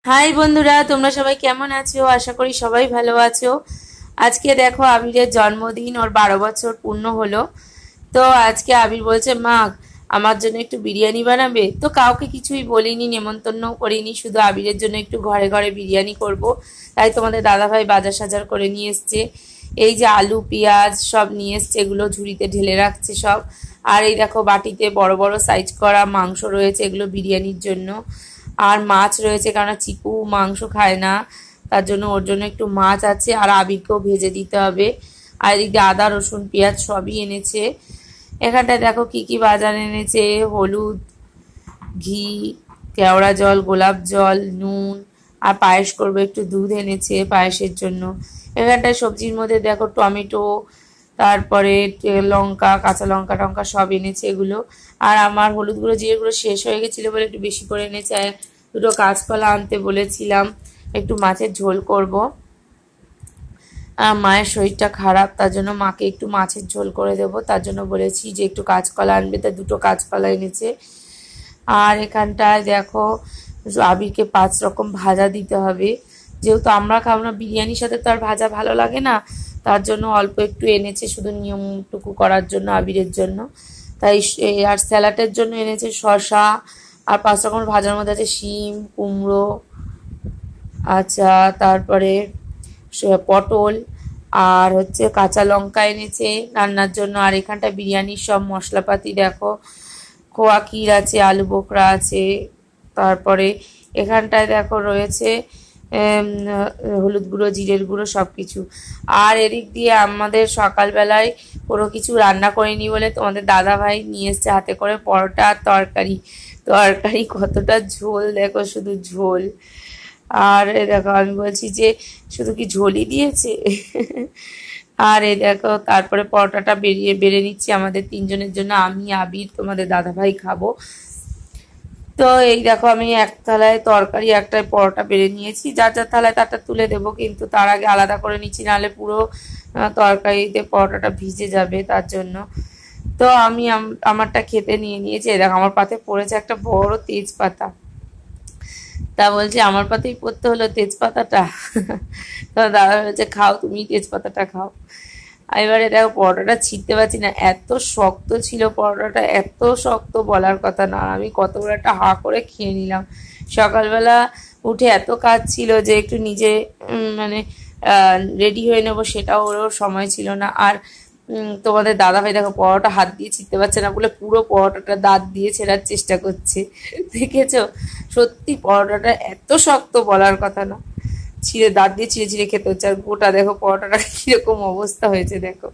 High বন্ধুরা, তোমরা সবাই কেমন আছো? আশা করি সবাই ভালো আছো। আজকে দেখো আবিরের জন্মদিন, ওর 12 বছর পূর্ণ হলো। তো আজকে আবির বলছে, মা আমার জন্য একটু বিরিয়ানি বানাবে। তো কাউকে কিছুই বলিনি, নেমন্তন্নও করিনি, শুধু আবিরের জন্য একটু ঘরে ঘরে বিরিয়ানি করব। তাই তোমাদের দাদাভাই বাজার সাজার করে নিয়ে এসছে। এই যে আলু পেঁয়াজ সব নিয়ে এসছে, এগুলো ঝুড়িতে ঢেলে রাখছে সব। আর এই দেখো বাটিতে বড় বড় সাইজ করা মাংস রয়েছে, এগুলো বিরিয়ানির জন্য। আর মাছ রয়েছে, কারণ চিকু মাংস খায় না, তার জন্য ওর জন্য একটু মাছ আছে। আর আবিরকেও ভেজে দিতে হবে। আর এদিকে আদা রসুন পেঁয়াজ সবই এনেছে। এখানটায় দেখো কি কি বাজার এনেছে: হলুদ, ঘি, কেওড়া জল, গোলাপ জল, নুন, আর পায়েস করবো একটু দুধ এনেছে পায়েসের জন্য। এখানটায় সবজির মধ্যে দেখো টমেটো, তারপরে লঙ্কা, কাঁচা লঙ্কা টঙ্কা সব এনেছে এগুলো। আর আমার হলুদ গুঁড়ো জিরে গুঁড়ো শেষ হয়ে গেছিলো বলে একটু বেশি করে এনেছে। আর দুটো কাঁচকলা আনতে বলেছিলাম, একটু মাছের ঝোল করব। আর মায়ের শরীরটা খারাপ, তার জন্য মাকে একটু মাছের ঝোল করে দেব, তার জন্য বলেছি যে একটু কাঁচকলা আনবে, তা দুটো কাঁচকলা এনেছে। আর এখানটায় দেখো আবিরকে 5 রকম ভাজা দিতে হবে, যেহেতু আমরা খাবো না, বিরিয়ানির সাথে তো আর ভাজা ভালো লাগে না, তার জন্য অল্প একটু এনেছে, শুধু নিয়মটুকু করার জন্য আবিরের জন্য। তাই আর স্যালাডের জন্য এনেছে শসা। আর 5 রকম ভাজার মধ্যে আছে শিম, কুমড়ো, আচ্ছা, তারপরে পটল, আর হচ্ছে কাঁচা লঙ্কা এনেছে রান্নার জন্য। আর এখানটা বিরিয়ানির সব মশলাপাতি দেখো, খোয়া ক্ষীর আছে, আলু বোখরা আছে, তারপরে এখানটায় দেখো রয়েছে হলুদ গুঁড়ো জিরের গুঁড়ো সব কিছু। আর এদিক দিয়ে আমাদের সকালবেলায় কোনো কিছু রান্না করিনি বলে তোমাদের দাদাভাই নিয়ে এসছে হাতে করে পরোটা আর তরকারি। তরকারি কতটা ঝোল দেখো, শুধু ঝোল। আর দেখো আমি বলছি যে শুধু কি ঝোলই দিয়েছে। আর এই দেখো তারপরে পরোটাটা বেড়ে নিচ্ছি আমাদের 3জনের জন্য, আমি আবির তোমাদের দাদাভাই খাবো। তো এই দেখো আমি এক থালায় তরকারি একটায় পরোটা বেড়ে নিয়েছি, যার যার থালায় তারটা তুলে দেবো, কিন্তু তার আগে আলাদা করে নিচ্ছি, নাহলে পুরো তরকারিতে পরোটাটা ভিজে যাবে, তার জন্য। তো আমি আমারটা খেতে নিয়ে নিয়েছি। দেখো আমার পাতে পড়েছে একটা বড় তেজপাতা। তা বলছি আমার পাতেই পড়তে হলো তেজপাতাটা। তো দাদা বলছে, খাও তুমি তেজপাতাটা খাও। এবারে দেখো পরোটাটা ছিঁড়তে পারছি না, এত শক্ত ছিল পরোটাটা, এত শক্ত বলার কথা না। আমি কত বড় একটা হা করে খেয়ে নিলাম। সকালবেলা উঠে এত কাজ ছিল যে একটু নিজে মানে রেডি হয়ে নেবো, সেটাও ওর সময় ছিল না। আর তোমাদের দাদাভাই দেখো পরোটা হাত দিয়ে ছিঁড়তে পারছে না বলে পুরো পরোটাটা দাঁত দিয়ে ছেঁড়ার চেষ্টা করছে। দেখেছো, সত্যি পরোটাটা এত শক্ত বলার কথা না, ছিঁড়ে দাঁত দিয়ে ছিঁড়ে ছিঁড়ে খেতে হচ্ছে। আর গোটা দেখো পরোটাটা কিরকম অবস্থা হয়েছে দেখো।